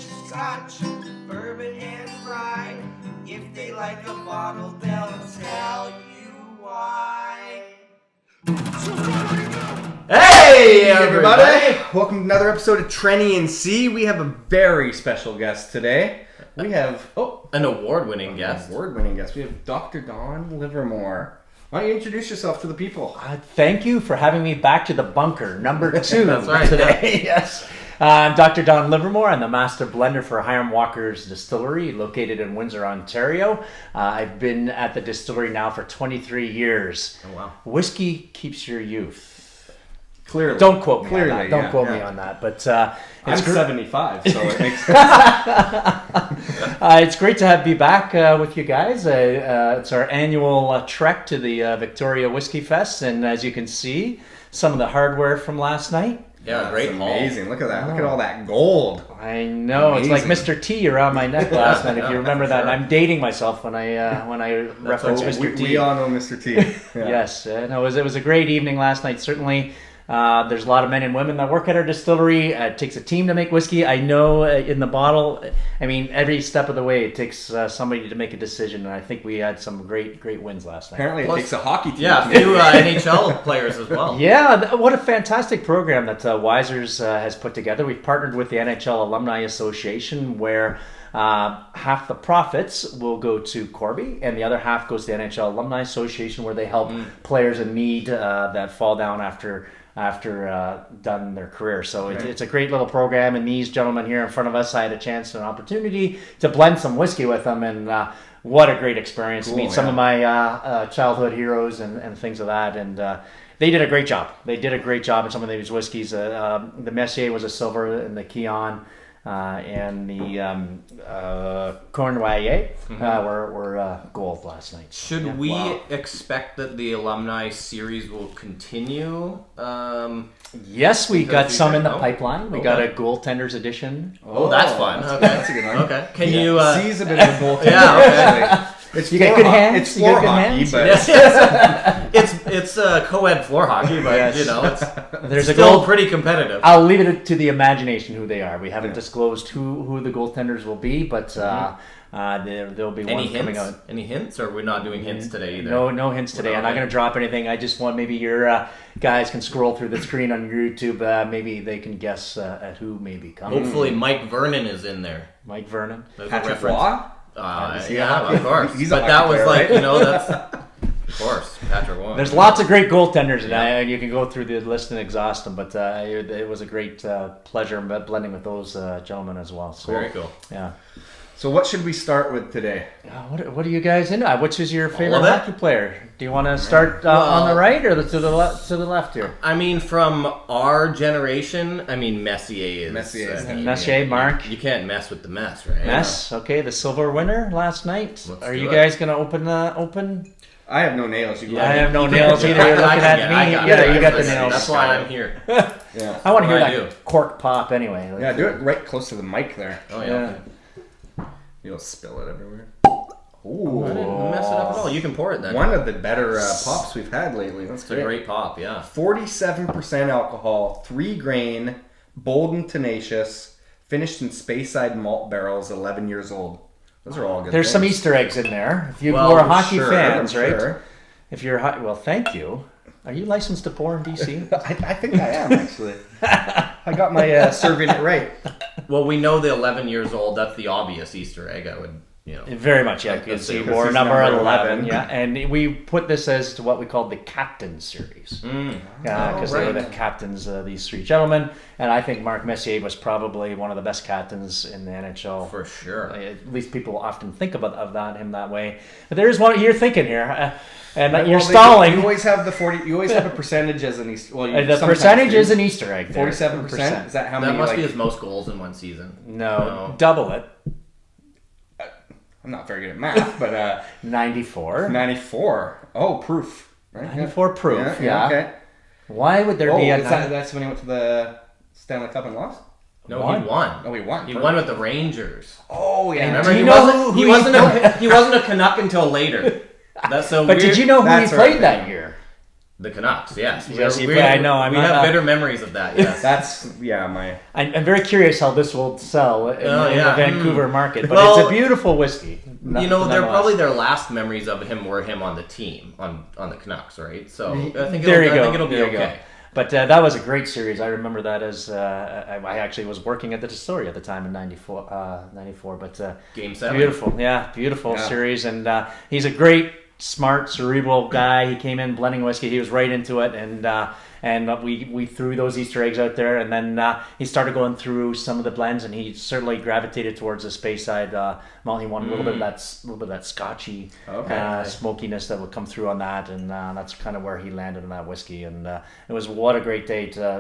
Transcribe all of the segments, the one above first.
scotch, bourbon, and rye. If they like a bottle, they'll tell you why. Hey everybody! Welcome to another episode of Trenny and C. We have a very special guest today. We have an award-winning guest. We have Dr. Don Livermore. Why don't you introduce yourself to the people? Thank you for having me back to the bunker, number 2 That's right, today. Yes. I'm Dr. Don Livermore. I'm the master blender for Hiram Walker's Distillery, located in Windsor, Ontario. I've been at the distillery now for 23 years. Oh, wow. Whiskey keeps your youth. Clearly. Don't quote me on that. Clearly, Don't quote me on that. But I'm 75, so it makes sense. it's great to be back with you guys. It's our annual trek to the Victoria Whiskey Fest, and as you can see, some of the hardware from last night. Yeah, great haul. Amazing. Look at that. Look at all that gold. I know. Amazing. It's like Mr. T around my neck last night, if you remember that. And I'm dating myself when I reference Mr. T. We all know Mr. T. Yeah. Yes. No, it was a great evening last night, certainly. There's a lot of men and women that work at our distillery. It takes a team to make whiskey. I know in the bottle, I mean, every step of the way, it takes somebody to make a decision. And I think we had some great wins last night. Apparently it takes a hockey team. Yeah, a few NHL players as well. Yeah, what a fantastic program that Wisers has put together. We've partnered with the NHL Alumni Association, where half the profits will go to Corby, and the other half goes to the NHL Alumni Association, where they help players in need that fall down after done their career. So it's a great little program, and these gentlemen here in front of us, I had a chance and an opportunity to blend some whiskey with them, and what a great experience. Cool, meet some of my childhood heroes and things of that, and they did a great job. They did a great job in some of these whiskeys. The Messier was a silver, and the Keon and the Cournoyer were gold last night. Should we expect that the alumni series will continue? Yes, we got some in the Oh, pipeline. We got a goaltenders edition. Oh, that's fun. Okay. That's a good one. Okay. Can you? C's a bit of a goaltender. Yeah, It's You got good hands? It's You got floor good hockey, hands? but Yes. it's co-ed floor hockey, but Yes. you know, it's There's a still goal. pretty competitive. I'll leave it to the imagination who they are. We haven't disclosed who the goaltenders will be, but there'll be Any one coming hints? out. Any hints? Or are we not doing hints today either? No hints today. I'm not going to drop anything. I just want maybe your guys can scroll through the screen on your YouTube. Maybe they can guess at who may be coming. Hopefully, Mike Vernon is in there. Mike Vernon. There's a Patrick reference. Waugh? Yeah, of course. He's a but that hockey was player, like, right? you know, that's of course Patrick Waugh. There's lots of great goaltenders, and you can go through the list and exhaust them. But it was a great pleasure blending with those gentlemen as well. So, Very cool. Yeah. So what should we start with today? What are you guys into? Which is your favorite of it. hockey player? Do you want to start on the right or to the left here? I mean, from our generation, I mean, Messier is... Messier, Mark. You can't mess with the mess, right? Mess. Okay, the silver winner last night. Let's Are do you it. guy gonna open? I have no nails. You I have no You can- nails either. You're looking at me. Yeah, you got the nails. That's why I'm here. Yeah. I want to hear What I that cork pop anyway. Yeah, do it right close to the mic there. Oh, yeah. You'll spill it everywhere. I didn't mess it up at all. You can pour it then. One of the better pops we've had lately. That's It's a great pop, yeah. 47% alcohol, 3 grain, bold and tenacious, finished in Speyside malt barrels, 11 years old. Those are all good. There's some things. Easter eggs in there. If you Well, were hockey Sure, fans, I'm right? sure. If you're well, thank you. Are you licensed to pour in BC? I think I am, actually. I got my serving it right. Well, we know the 11 years old. That's the obvious Easter egg, I would, you know. Very much, yeah. Like Because the he Super wore Series number number 11, 11. yeah. And we put this as to what we called the captain series. Because they were the captains, these 3 gentlemen. And I think Mark Messier was probably one of the best captains in the NHL. For sure. At least people often think him that way. But there is one you're thinking here. And Well, you're stalling. You always have the 40. You always have a percentage as an Easter. Well, you The sometimes percentage do. is an Easter egg. 47%. Is that how That many? must Like, be his most goals in one season. No, double it. I'm not very good at math, but 94. 94. Oh, proof. Right? 94 proof, yeah. Okay. Why would there Oh, be a... that's when he went to the Stanley Cup and lost? No, Won? he won. Oh, he won. He won with the Rangers. Oh, yeah. Remember, Do you he know wasn't. who He wasn't. He wasn't a Canuck until later. That's so. But weird. did you know who That's he right. played that year? The Canucks, yes. Yes, I know. We have bitter memories of that. Yes. That's I'm very curious how this will sell in the Vancouver market, but Well, it's a beautiful whiskey. They're probably their last memories of him were him on the team on the Canucks, right? So I think it'll be okay. But that was a great series. I remember that as I actually was working at the distillery at the time in 94. But Game 7. Beautiful series. And he's a great, smart, cerebral guy. He came in blending whiskey. He was right into it, and we threw those Easter eggs out there. And then he started going through some of the blends, and he certainly gravitated towards the Speyside malt. He wanted a little bit of that Scotchy smokiness that would come through on that, and that's kind of where he landed in that whiskey. And it was what a great date. I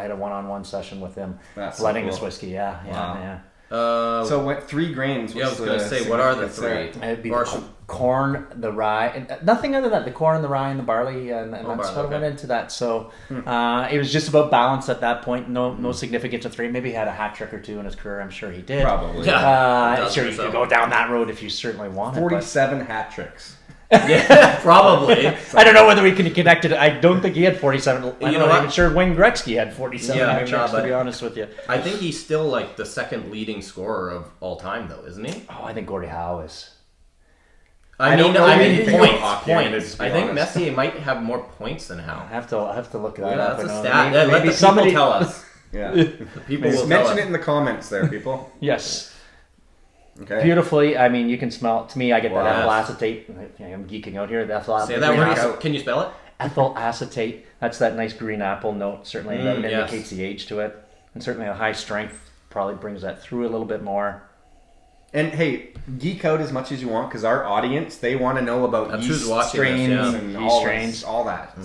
had a one-on-one session with him blending this whiskey. Yeah. So what? 3 grains? I was going to say, what are the 3? It'd be the corn, the rye, and nothing other than that. The corn, the rye, and the barley, and that's what went into that. So it was just about balance at that point. No significance of 3. Maybe he had a hat trick or 2 in his career. I'm sure he did. Probably. Sure, you could go down that road if you certainly wanted. 47 hat tricks. Yeah, probably. I don't know whether we can connect it. I don't think he had 47. I'm not even sure Wayne Gretzky had 47 hat tricks, to be honest with you. I think he's still like the second leading scorer of all time, though, isn't he? Oh, I think Gordie Howe is. I mean points. I think honest. Messier might have more points than Howe. I have to look that up. That's a stat. Let the people tell us. Yeah. The people will tell mention us. it in the comments there, people. Yes. Okay. Beautifully. I mean, you can smell it. To me, I get that ethyl acetate. I'm geeking out here. Say that word. Can you spell it? Ethyl acetate. That's that nice green apple note. Certainly, that indicates the age to it, and certainly a high strength probably brings that through a little bit more. And hey, geek out as much as you want because our audience, they want to know about yeast strains and yeast strains, all that.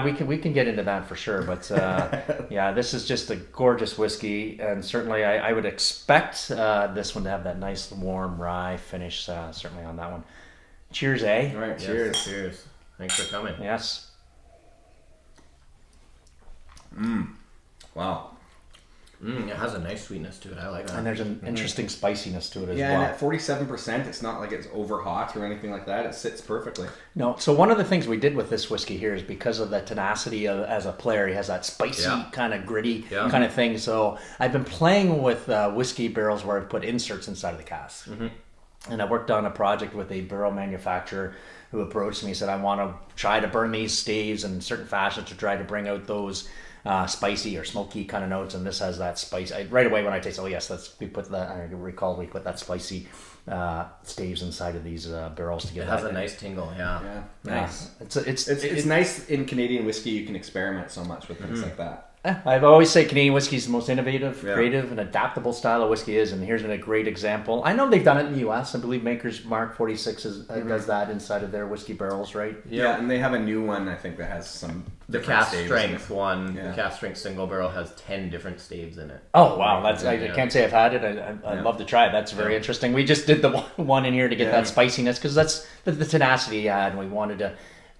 We can get into that for sure, but this is just a gorgeous whiskey, and certainly I would expect this one to have that nice warm rye finish. Certainly on that one. Cheers, eh? All right, cheers. Cheers. Thanks for coming. Yes. Wow. It has a nice sweetness to it. I like that. And there's an interesting spiciness to it as well. Yeah, and at 47%, it's not like it's over hot or anything like that. It sits perfectly. No, so one of the things we did with this whiskey here is because of the tenacity as a player, he has that spicy kind of gritty kind of thing. So I've been playing with whiskey barrels where I've put inserts inside of the cask. And I worked on a project with a barrel manufacturer who approached me and said, I want to try to burn these staves in certain fashion to try to bring out those spicy or smoky kind of notes, and this has that spice. Right away when I taste, we put that spicy staves inside of these barrels to get. It has a nice tingle, nice. It's nice in Canadian whiskey. You can experiment so much with things like that. I've always said Canadian whiskey is the most innovative, creative, and adaptable style of whiskey is, and here's a great example. I know they've done it in the U.S. I believe Maker's Mark 46 does that inside of their whiskey barrels, right? Yeah, and they have a new one, I think, that has some the cask strength one. The cask strength single barrel has 10 different staves in it. Oh wow, I can't say I've had it. I'd love to try it. That's very interesting. We just did the one in here to get that spiciness because that's the tenacity he had, and we wanted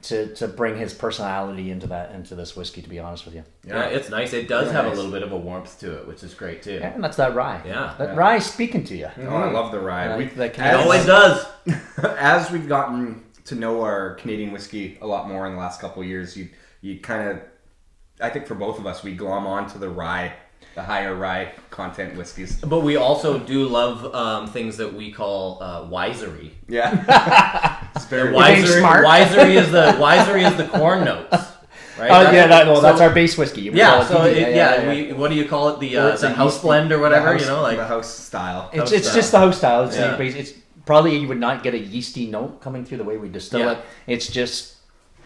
to bring his personality into this whiskey, to be honest with you. Yeah, it's nice. It does have a little bit of a warmth to it, which is great too. Yeah, and that's that rye. Yeah. Rye speaking to you. Oh, I love the rye. It always does. As we've gotten to know our Canadian whiskey a lot more in the last couple of years, you kind of, I think for both of us, we glom onto the rye, the higher rye content whiskeys. But we also do love things that we call wisery. Yeah. It's very Wisery is the corn notes. Right? That's our base whiskey. What do you call it? The house blend or whatever, the house style. It's just the house style. It's probably you would not get a yeasty note coming through the way we distill it. It's just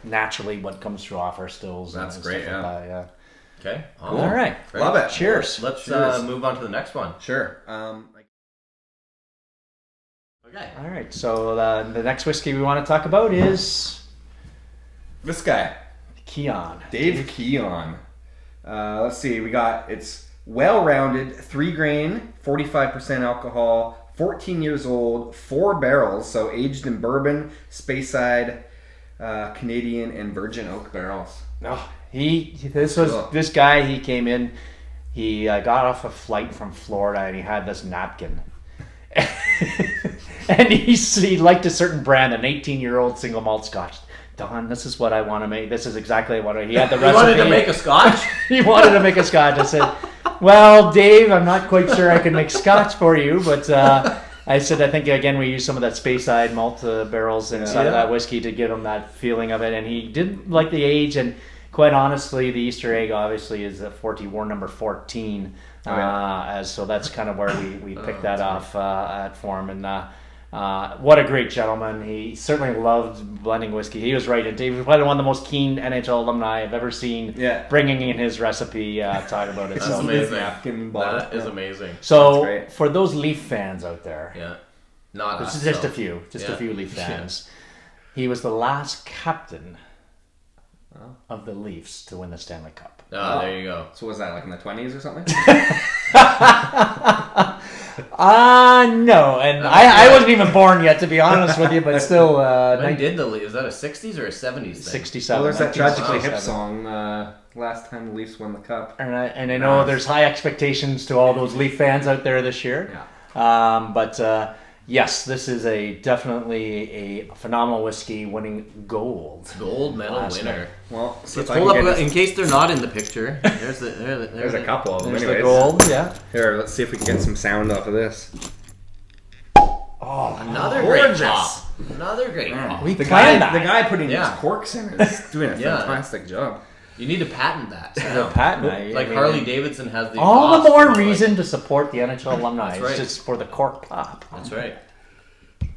naturally what comes through off our stills. That's great. Okay. Cool. All right. Great. Love it. Cheers. Let's move on to the next one. Sure. Okay. All right. So the next whiskey we want to talk about is this guy, Keon. Dave Keon. Let's see. It's well-rounded, 3 grain, 45% alcohol, 14 years old, 4 barrels, so aged in bourbon, Speyside, Canadian, and virgin oak barrels. Oh, this guy. He came in. He got off a flight from Florida, and he had this napkin. And he liked a certain brand, an 18-year-old single malt Scotch. Don, this is what I want to make. This is exactly what he had the You recipe. wanted to make a scotch? He wanted to make a scotch. I said, well, Dave, I'm not quite sure I can make scotch for you, but I said, I think, again, we used some of that Speyside malt barrels inside of that whiskey to give him that feeling of it. And he didn't like the age. And quite honestly, the Easter egg, obviously, is war number 14. So that's kind of where we picked that off at for him. And what a great gentleman. He certainly loved blending whiskey. He was right. And Dave was probably one of the most keen NHL alumni I've ever seen bringing in his recipe, talking about it. That's So amazing. That is amazing. So for those Leaf fans out there, not this us, is just so. a few Leaf fans. He was the last captain of the Leafs to win the Stanley Cup. Oh, there you go. So was that like in the 20s or something? No, and I wasn't even born yet, to be honest with you, but still. When did the Leafs? Is that a 60s or a 70s thing? 67. Well, there's that Tragically Hip 1967. song, last time the Leafs won the cup. And I know there's high expectations to all those Leaf fans out there this year. But yes, this is definitely a phenomenal whiskey, winning gold medal last winner. night. Well, see Let's if I hold can up get in case they're not in the picture. There's a couple of them. There's anyways. the gold, yeah. Here, let's see if we can get some sound off of this. Oh, Another gorgeous. great pop. Another great pop. we The planned guy, that. the guy putting Yeah. these corks in is doing a Yeah. fantastic job. You need to patent that. The sound. patent, Like Harley Davidson has the all the exhaust, more like- reason to support the NHL alumni. That's It's right. just for the cork pop. That's right.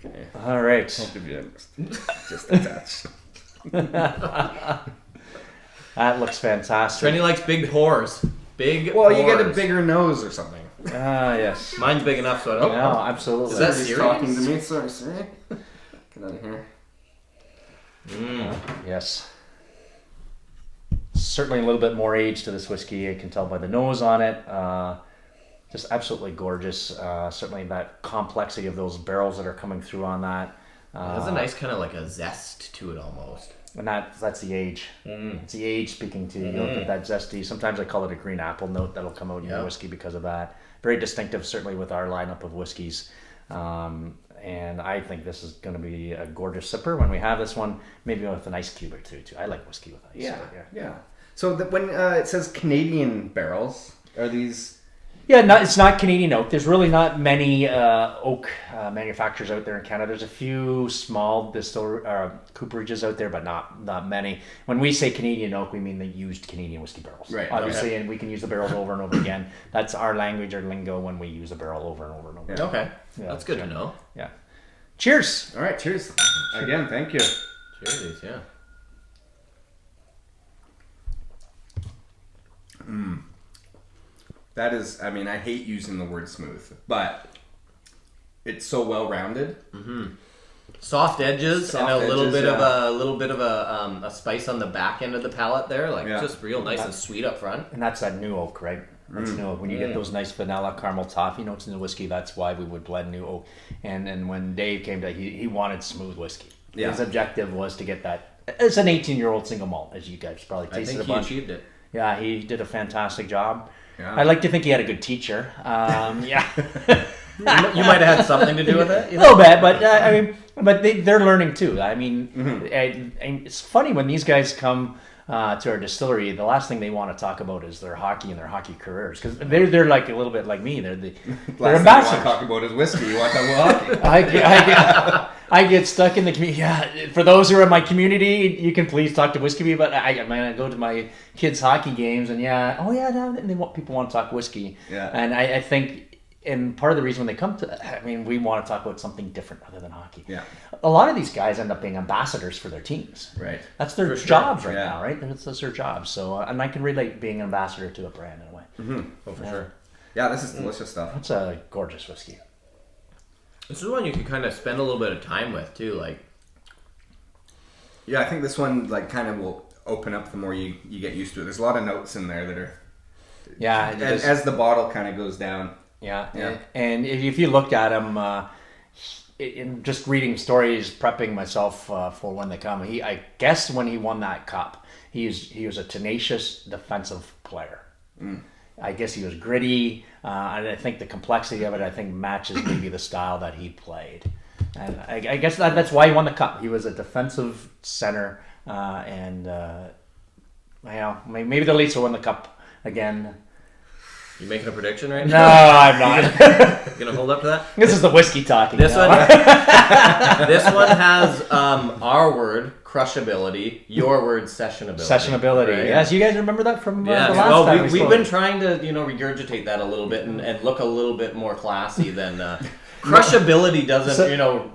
Okay. All right. I'll give you just a touch. That looks fantastic. Trenny likes big whores. Big. Well, you get a whores. bigger nose or something. Yes. Mine's big enough, so I don't. No, absolutely. Is that Somebody's serious? talking to me. Sorry, Siri. Get out of here. Yes. Certainly a little bit more age to this whiskey. I can tell by the nose on it. Just absolutely gorgeous. Certainly that complexity of those barrels that are coming through on that. It has a nice kind of like a zest to it almost. And that's the age. It's the age speaking to you. You look at that zesty. Sometimes I call it a green apple note that'll come out in your whiskey because of that. Very distinctive, certainly with our lineup of whiskeys. And I think this is going to be a gorgeous sipper when we have this one. Maybe with an ice cube or two, too. I like whiskey with ice. Yeah. So when it says Canadian barrels, are these... Yeah, it's not Canadian oak. There's really not many oak manufacturers out there in Canada. There's a few small cooperages out there, but not many. When we say Canadian oak, we mean the used Canadian whiskey barrels. Right. Obviously, and we can use the barrels over and over again. That's our language or lingo when we use a barrel over and over and over. Yeah. Okay, Yeah, that's good to know. Yeah. Cheers. All right, cheers. Again, thank you. Cheers, yeah. That is, I mean, I hate using the word smooth, but it's so well rounded. Soft edges Soft and a little edges, bit of a spice on the back end of the palate there, like Yeah. just real nice and sweet up front. And that's that new oak, right? That's new oak. When you get those nice vanilla caramel toffee notes in the whiskey, that's why we would blend new oak. And when Dave came to, he wanted smooth whiskey. Yeah. His objective was to get that. It's an 18-year-old single malt, as you guys probably I tasted think a he bunch. achieved it. Yeah, he did a fantastic job. Yeah. I like to think he had a good teacher. Yeah. You might have had something to do with it. A little bit, but I mean, but they're learning too. I mean, and it's funny when these guys come to our distillery. The last thing they want to talk about is their hockey and their hockey careers because they're like a little bit like me. They're Last thing you ambassadors. want to talk about is whiskey. You want to talk about hockey. I get stuck in the community. Yeah, for those who are in my community, you can please talk to whiskey. But I go to my kids' hockey games, and people want to talk whiskey. Yeah. And I think. And part of the reason when they come we want to talk about something different other than hockey. Yeah. A lot of these guys end up being ambassadors for their teams. Right. That's their For sure. jobs right Yeah. now, right? That's their jobs. So, and I can relate being an ambassador to a brand in a way. Oh, for sure. Yeah, this is delicious stuff. That's a gorgeous whiskey. This is one you can kind of spend a little bit of time with too, like. Yeah, I think this one like kind of will open up the more you get used to it. There's a lot of notes in there that are... Yeah. And as the bottle kind of goes down. Yeah. Yeah. And if you look at him, in just reading stories, prepping myself for when they come, I guess when he won that cup, he was a tenacious defensive player. I guess he was gritty, and I think the complexity of it, matches maybe the style that he played. And I guess that's why he won the cup. He was a defensive center, maybe the Leafs will win the cup again. You making a prediction right No, now? I'm not. You gonna hold up to that? This is the whiskey talking. This now. one, this one has our word crushability, your word sessionability. Sessionability. Right? Yes, you guys remember that from the Yeah, last well, time we've spoke? been trying to regurgitate that a little bit and look a little bit more classy than crushability doesn't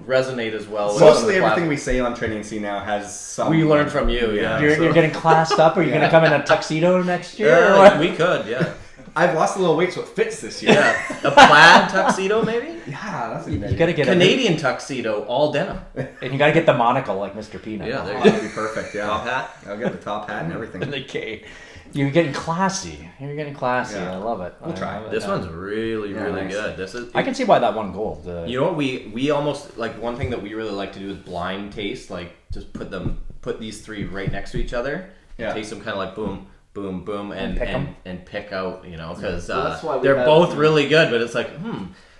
resonate as well. With Mostly some of the everything we say on Trenny and C now has some. we learned from you. Yeah, You're getting classed up. Are you going to come in a tuxedo next year? or Yeah, what? we could. Yeah, I've lost a little weight, so it fits this year. yeah, a plaid tuxedo maybe. Yeah, that's a good You idea. got to get Canadian tuxedo, all denim. and you got to get the monocle like Mr. Peanut. Yeah, there Oh, you go. that'd be perfect. Yeah, Top hat. I'll get the top hat and everything. The K. You're getting classy. You're getting classy. Yeah. I love it. We'll try. I love it. This one's really nice. good. This is. I can see why that won gold. You know what we almost like one thing that we really like to do is blind taste, like just put these three right next to each other, Yeah. taste them kind of like boom, boom, boom, and pick 'em? and pick out, because Well, that's why we they're have- both really good, but it's like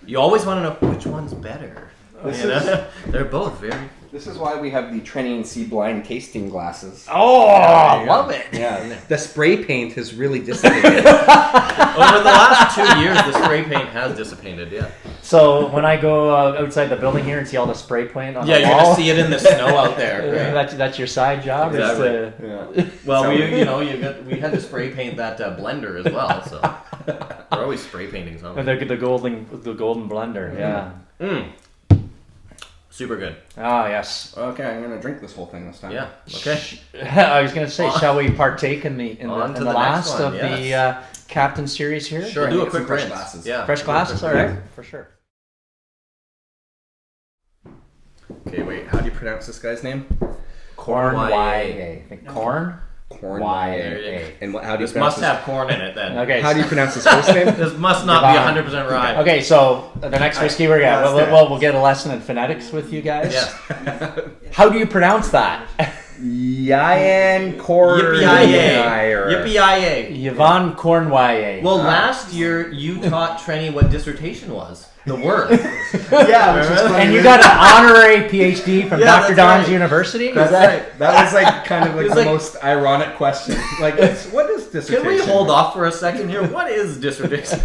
you always want to know which one's better. This You is- know? They're both very. This is why we have the Trenny and C blind tasting glasses. Oh, you go. love it. Yeah, the spray paint has really dissipated. Over the last 2 years, the spray paint has dissipated. Yeah. So when I go outside the building here and see all the spray paint on Yeah, the you're wall, gonna see it in the snow out there. Right? that's your side job. Exactly. Is to, Yeah. Well, So- we had to spray paint that blender as well, so we're always spray painting something. the golden blender. Yeah. Super good. Ah, yes. Okay, I'm gonna drink this whole thing this time. Yeah. Okay. I was going to say, shall we partake in the On to the last next one, of the captain series here? Sure. Yeah, Do a get some quick fresh rinse. glasses. Yeah. Fresh glasses, all right, for sure. Okay, wait. How do you pronounce this guy's name? Cournoyer. Cournoyer. I think corn. Cournoyer. There you go. And how do you This pronounce must have corn in it then. Okay. How do you pronounce his first name? This must not be 100% right. Okay, so the next whiskey we're Yeah, gonna let's do it. we'll get a lesson in phonetics with you guys. Yes. How do you pronounce that? Yian Yippee-yi-yay. Cournoyer. Yippee-yi-yay. Yvonne Cournoyer. Well, last year you taught Trenny what dissertation was. The word. Yeah, which is funny. And you got an honorary PhD from Yeah, Dr. that's Don's right. University? That's right. That was like kind of like It's the like- most ironic question. Like, what is dissertation? Can we hold off for a second here? What is dissertation?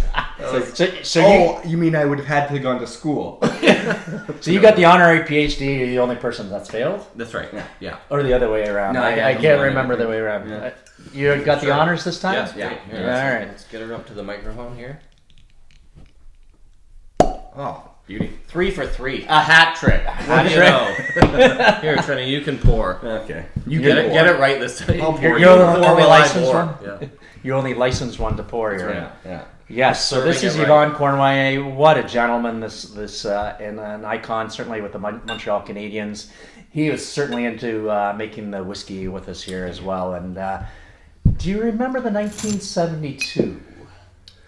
So You mean I would have had to gone to school? you got the honorary PhD, you're the only person that's failed? That's right. Yeah. Or the other way around? No, yeah, I the can't other way remember the around. way around. Yeah. You got the Sure. honors this time? Yes. Yeah. Great. Here, Yeah. let's- All right. Let's get her up to the microphone here. Oh, beauty. 3 for 3. A hat trick. What do you trick. know? Here, Trenny, you can pour. Okay. You get it right this time. I'll pour. You're You the can pour only while I licensed pour. one? Yeah. You only licensed one to pour here. Yeah. Yeah. Yes, so this Serving is it Yvonne Cournoyer. What a gentleman! This and an icon certainly with the Montreal Canadiens. He was certainly into making the whiskey with us here as well. And do you remember the 1972?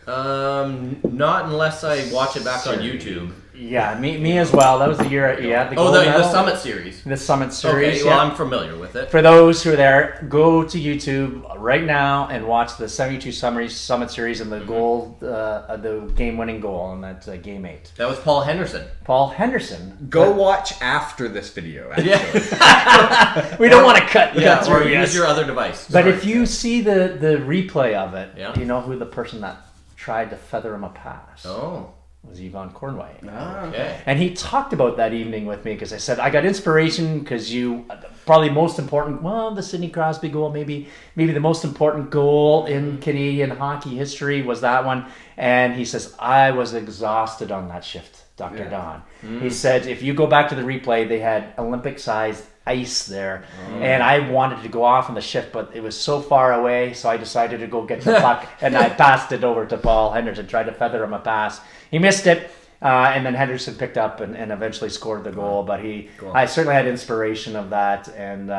Not unless I watch it back on YouTube. Yeah, me as well. That was the year. Yeah, the gold The medal. Summit Series. The Summit Series. Okay, well, yeah. I'm familiar with it. For those who are there, go to YouTube right now and watch the 72 Summit Series and the goal, the game-winning goal on that Game 8. That was Paul Henderson. Paul Henderson. Go watch after this video. Actually. Yeah. We don't want to cut Yeah, through. or yes. use your other device. But Sorry. if you see the replay of it, Yeah. do you know who the person that tried to feather him a pass Oh, was? Yvonne Cournoyer. okay. And he talked about that evening with me because I said, I got inspiration because you, probably most important, well, the Sidney Crosby goal, maybe the most important goal in Canadian hockey history was that one. And he says, I was exhausted on that shift, Dr. Don. He said, if you go back to the replay, they had Olympic-sized ice there. And I wanted to go off on the shift, but it was so far away, so I decided to go get the puck, and I passed it over to Paul Henderson, tried to feather him a pass. He missed it, and then Henderson picked up and eventually scored the goal, but I certainly had inspiration of that, and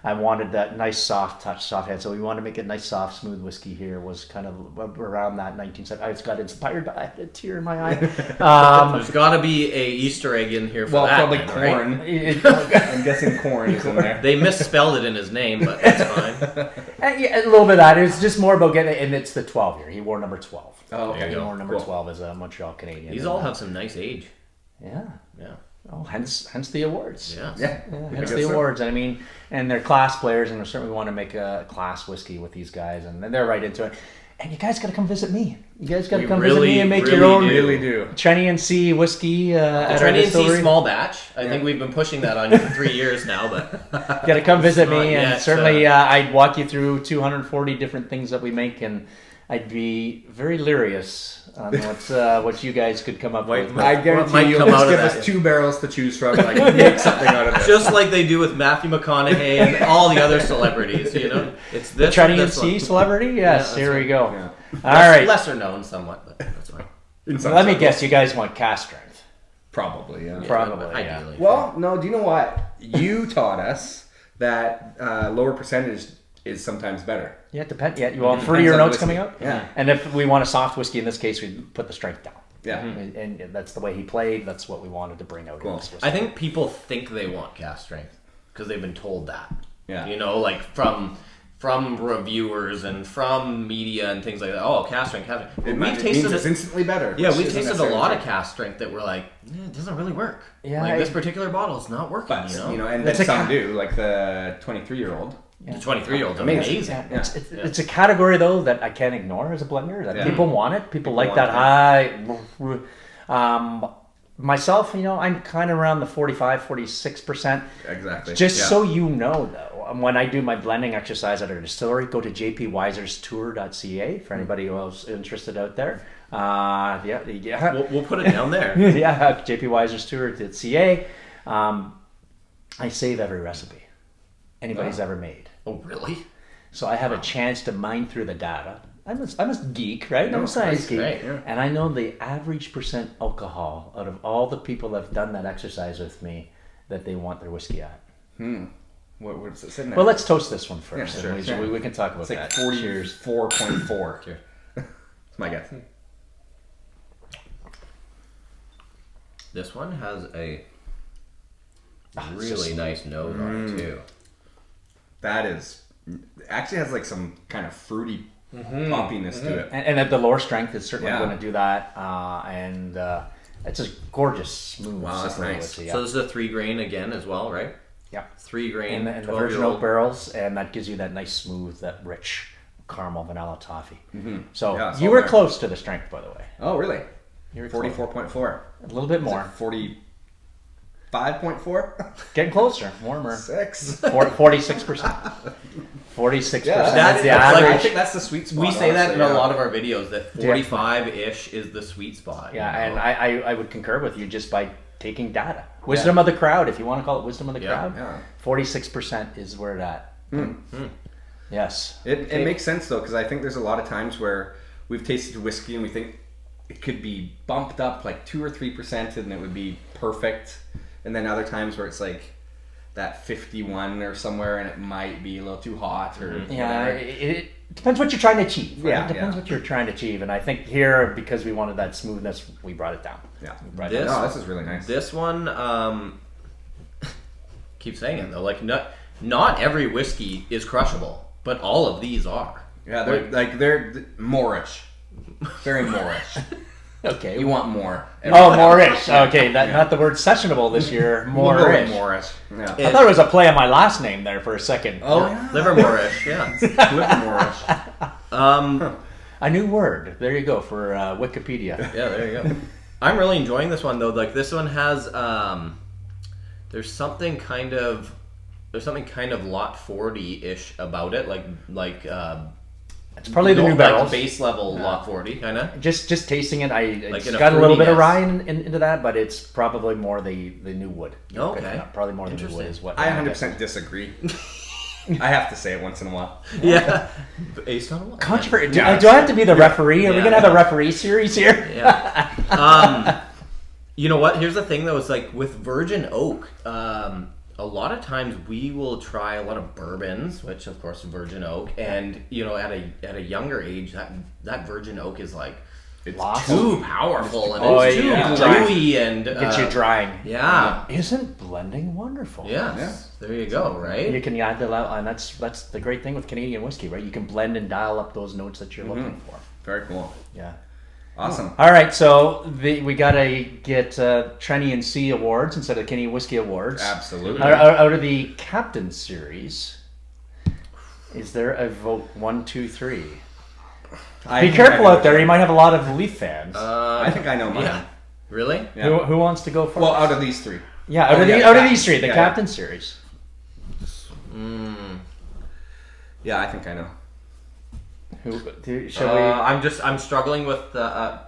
I wanted that nice soft touch, soft hand. So we wanted to make a nice soft, smooth whiskey here. Was kind of around that 1970s. I just got inspired, but I had a tear in my eye. There's got to be a Easter egg in here for Well, that. probably then, right? corn. I'm guessing corn is in there. They misspelled it in his name, but that's fine. Yeah, a little bit of that. It's just more about getting it, and it's the 12 here. He wore number 12. Oh, There okay. you He go. wore number Cool. 12 as a Montreal Canadian. These all have some nice age. Yeah. Yeah. Oh, hence the awards. Yeah. Yeah. Hence I the guess so. awards. I mean, and they're class players, and we certainly want to make a class whiskey with these guys, and they're right into it. And you guys got to come visit me. You guys got to We come visit really, me and make really your own do. Really do. Trenny and C whiskey. The at our Trenny and C distillery. small batch. I think we've been pushing that on you for 3 years now, but You got to come visit Not me, and yet, certainly I'd walk you through 240 different things that we make, and I'd be very lyrious on what you guys could come up with. I What guarantee might you'll come just out of give that? us 2 barrels to choose from and like make something out of this. just like they do with Matthew McConaughey and all the other celebrities, you know, it's The this Trenny or and this C one. celebrity? Yes, that's here we right. go. Yeah. All right. Lesser known somewhat, but that's fine. In some Let me circles. guess, you guys want cast strength. Probably, yeah. Probably, but yeah. ideally. Well, no, do you know what? You taught us that lower percentage is sometimes better. Yeah, depend. Yeah, you want Depends fruity or on notes whiskey. coming out? Yeah. And if we want a soft whiskey, in this case, we put the strength down. Yeah. And that's the way he played. That's what we wanted to bring out Cool. in this whiskey. I think people think they want cast strength because they've been told that. Yeah. You know, like from reviewers and from media and things like that. Oh, cast strength, cast strength. It We've means tasted it's it. instantly better. Yeah, which we've isn't tasted a necessarily lot true. of cast strength that we're like, it doesn't really work. Yeah, like this particular bottle is not working. But, you know, and It's then a some ca- do, like the 23-year-old. the 23-year-old's Amazing. amazing. Yeah, it's a category though that I can't ignore as a blender. That Yeah. people want it. People like want that high. Myself, you know, I'm kind of around the 45-46%. Exactly. Just Yeah. so you know, though, when I do my blending exercise at our distillery, go to jpwiserstour.ca for anybody who's interested out there. Yeah. We'll put it down there. Yeah, jpwiserstour.ca. I save every recipe anybody's ever made. Oh, really? So I have a chance to mine through the data. I'm a geek, right? I'm a science geek. great, yeah. And I know the average percent alcohol out of all the people that have done that exercise with me that they want their whiskey at. What's it sitting at? Well, let's toast this one first. Yeah, sure, and sure. we can talk about It's like that. Cheers. 44.4. Cheers. That's my guess. This one has a it's really just- nice nose on it too. That is... Actually has like some kind of fruity poppiness to it. And at the lower strength, it's certainly Yeah. going to do that. It's a gorgeous, smooth. Wow, that's simple nice. whiskey, yeah. So this is a 3 grain again as well, right? Yeah. 3 grain, And the virgin 12-year-old. oak barrels, and that gives you that nice, smooth, that rich caramel vanilla toffee. So Yeah, it's you all were there. close to the strength, by the way. Oh, really? You were close. 44.4. A little bit more. 45.4? Getting closer. Warmer. 6. 46%. 46%. Yeah, That's the like, I average. think that's the sweet spot. We say that honestly, in yeah. a lot of our videos that 45-ish is the sweet spot. Yeah, you and know? I would concur with you just by taking data. Wisdom of the crowd, if you want to call it wisdom of the crowd. yeah. 46% is where it at. Yes. It makes sense though, because I think there's a lot of times where we've tasted whiskey and we think it could be bumped up like 2 or 3% and it would be perfect, and then other times where it's like that 51 or somewhere and it might be a little too hot or Yeah, whatever. it depends what you're trying to achieve. Right? Yeah, It depends yeah. what you're trying to achieve. And I think here, because we wanted that smoothness, we brought it down. Yeah. We brought it This- down. No, this is really nice. This one, keep saying it though, like not every whiskey is crushable, but all of these are. Yeah, they're Moorish. Very Moorish. Okay. You want more. Oh, Moorish. Okay, not the word sessionable this year. We'll go with Moorish. Moorish. Yeah. I thought it was a play on my last name there for a second. Oh, yeah. Livermore-ish, yeah. Livermore-ish. A new word. There you go for Wikipedia. Yeah, there you go. I'm really enjoying this one though. Like this one has, there's something kind of lot 40-ish about it. Like It's probably the new barrels. like base level lot 40 kind of. Just tasting it, Like it's in a got a little bit of fruitiness. rye into that, but it's probably more the new wood. Okay. Probably more the new wood Interesting. is what I 100% disagree. I have to say it once in a while. Yeah. Based on what? Controversy. Yeah. Do I have to be the referee? Are we Yeah. gonna have a referee series here? Yeah. You know what? Here's the thing though. It's like with virgin oak, a lot of times we will try a lot of bourbons, which of course is virgin oak, and you know at a younger age that virgin oak is like It's Lost. too powerful and Oh, it's too yeah. gluey and Gets you drying. Yeah. Isn't blending wonderful? Yes. Yeah. There you go. Right. You can add the and that's the great thing with Canadian whiskey, right? You can blend and dial up those notes that you're looking for. very cool. Yeah. Awesome. All right, so we gotta get Trenny and C awards instead of Canadian Whiskey Awards. Absolutely. Out of the Captain Series, is there a vote 1, 2, 3? Be careful out there. You might have a lot of Leaf fans. I think I know mine. Yeah. Really? Yeah. Who wants to go first? Well, out of these three. Yeah, out of these three, the Captain Series. Yeah, I think I know. Shall we? I'm struggling with the.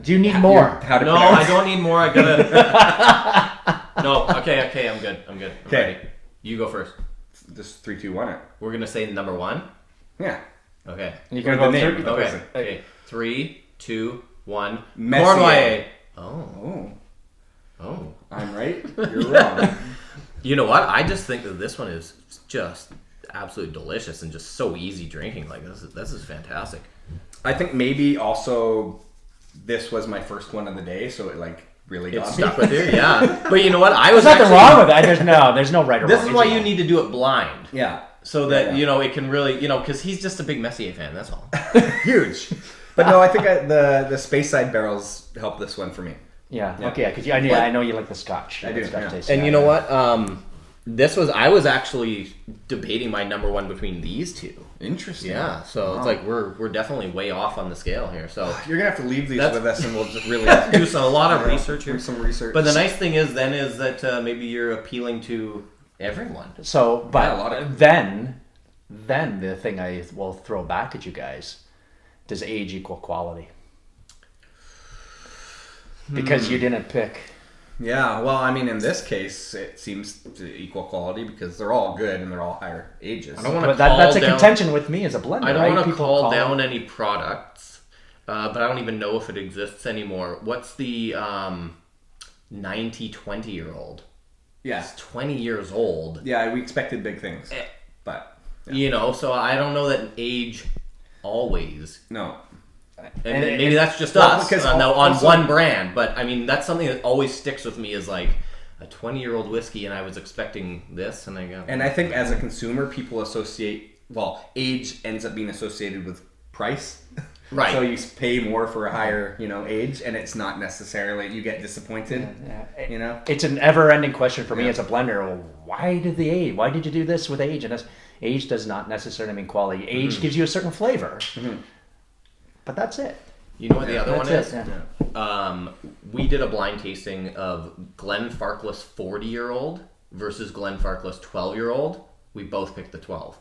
Do you need more? How to No, pronounce. I don't need more. I gotta. No, okay, I'm good. I'm Okay. ready. You go first. Just 3, 2, 1 it. We're gonna say number 1. Yeah. Okay. You Or can the go name. through. Okay. Okay. 3, 2, 1. Messier. Cournoyer. Oh. Oh. I'm right. You're wrong. You know what? I just think that this one is just absolutely delicious and just so easy drinking. Like this is fantastic. I think maybe also this was my first one of the day, so it like really It got stuck me. with you, yeah. But you know what? I was There's nothing actually, wrong with that. There's no right or This wrong. is why you need to do it blind. Yeah. So that, Yeah. you know, it can really, you know, because he's just a big Messier fan, that's all. Huge. But no, I think the Space Side barrels helped this one for me. Yeah. Yeah. Okay. Because I know you like the Scotch. I do, Scotch yeah. taste. And Yeah. you know what? I was actually debating my number one between these two. Interesting. Yeah, so it's like we're definitely way off on the scale here. So You're gonna have to leave these That's- with us, and we'll just really do a lot of research here. do some research. But the nice thing is that maybe you're appealing to everyone. So, but Yeah, a lot of- then the thing I will throw back at you guys: does age equal quality? Because you didn't pick. Yeah, well, I mean, in this case, it seems to equal quality because they're all good and they're all higher ages. I don't want to But that's a down, contention with me as a blender. I don't right? want to People call down any products, but I don't even know if it exists anymore. What's the 20-year-old? Yeah, It's 20 years old. yeah, we expected big things, but You know, so I don't know that age always. no. And maybe that's just well, us because on also- one brand. But I mean, that's something that always sticks with me is like a 20-year-old whiskey, and I was expecting this, and I go. And I think as a consumer, people associate, well, age ends up being associated with price. Right. So you pay more for a higher, age, and it's not necessarily, you get disappointed, you know? It's an ever-ending question for me Yeah. as a blender. Well, why did the age? Why did you do this with age? And age does not necessarily mean quality. Age gives you a certain flavor, but that's it. You know what the other one That's is? it. Yeah. We did a blind tasting of Glenfarclas 40-year-old versus Glenfarclas 12-year-old. We both picked the 12.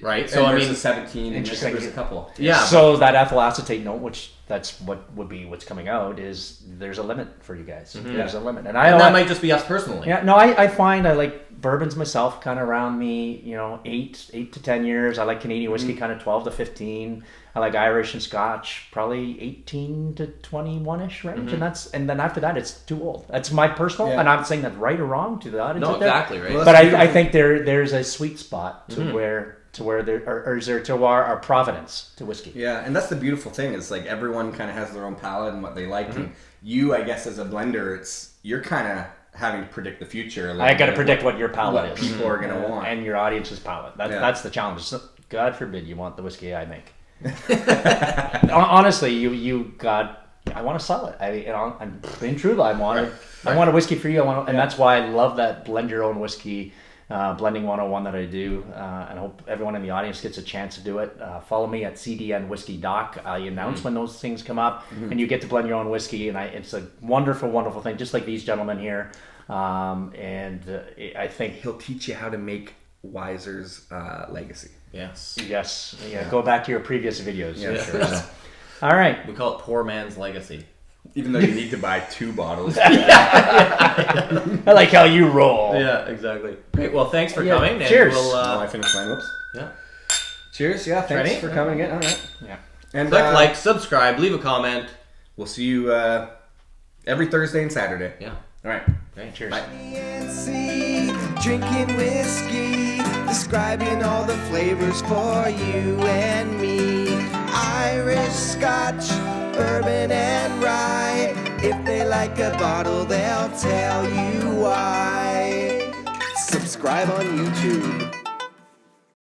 Right? So I mean, 17, and Interesting. there's a couple. Yeah. So that ethyl acetate note, which that's what would be what's coming out, is there's a limit for you guys. There's a limit, and And that might just be us personally. Yeah, no, I find I like bourbons myself, kind of around me, 8 to 10 years. I like Canadian whiskey, kind of 12 to 15. I like Irish and Scotch, probably 18 to 21-ish range, and then after that, it's too old. That's my personal, and I'm saying that's right or wrong to the audience. No, out there. exactly, right? Well, But I think there's a sweet spot to where there or is there to our provenance to whiskey. Yeah, and that's the beautiful thing is like everyone kind of has their own palate and what they like, and you, I guess, as a blender, you're kind of having to predict the future. A little I got to bit, predict what your palate what is. people are gonna want. And your audience's palate. That's the challenge. So, God forbid you want the whiskey I make. Honestly, I want to sell it. I'm being true. I want a whiskey for you. And that's why I love that blend your own whiskey. Blending 101 that I do, and I hope everyone in the audience gets a chance to do it. Follow me at CDN Whiskey Doc. I announce when those things come up, and you get to blend your own whiskey, and it's a wonderful, wonderful thing, just like these gentlemen here. I think He'll teach you how to make Weiser's legacy. Yes. yes, go back to your previous videos. Yeah, for sure. sure. All right. We call it poor man's legacy. Even though you need to buy 2 bottles. I like how you roll. Yeah, exactly. Great. Well, thanks for Yeah, coming. cheers. And we'll, Oh, I finished mine. Whoops. yeah. Cheers. Yeah, thanks Trenny? for coming again. All right. Yeah. And Click like, subscribe, leave a comment. we'll see you every Thursday and Saturday. Yeah. All right. Great. Cheers. Bye. and drinking whiskey, describing all the flavors for you and me. Irish, Scotch, bourbon, and rye. If they like a bottle, they'll tell you why. Subscribe on YouTube.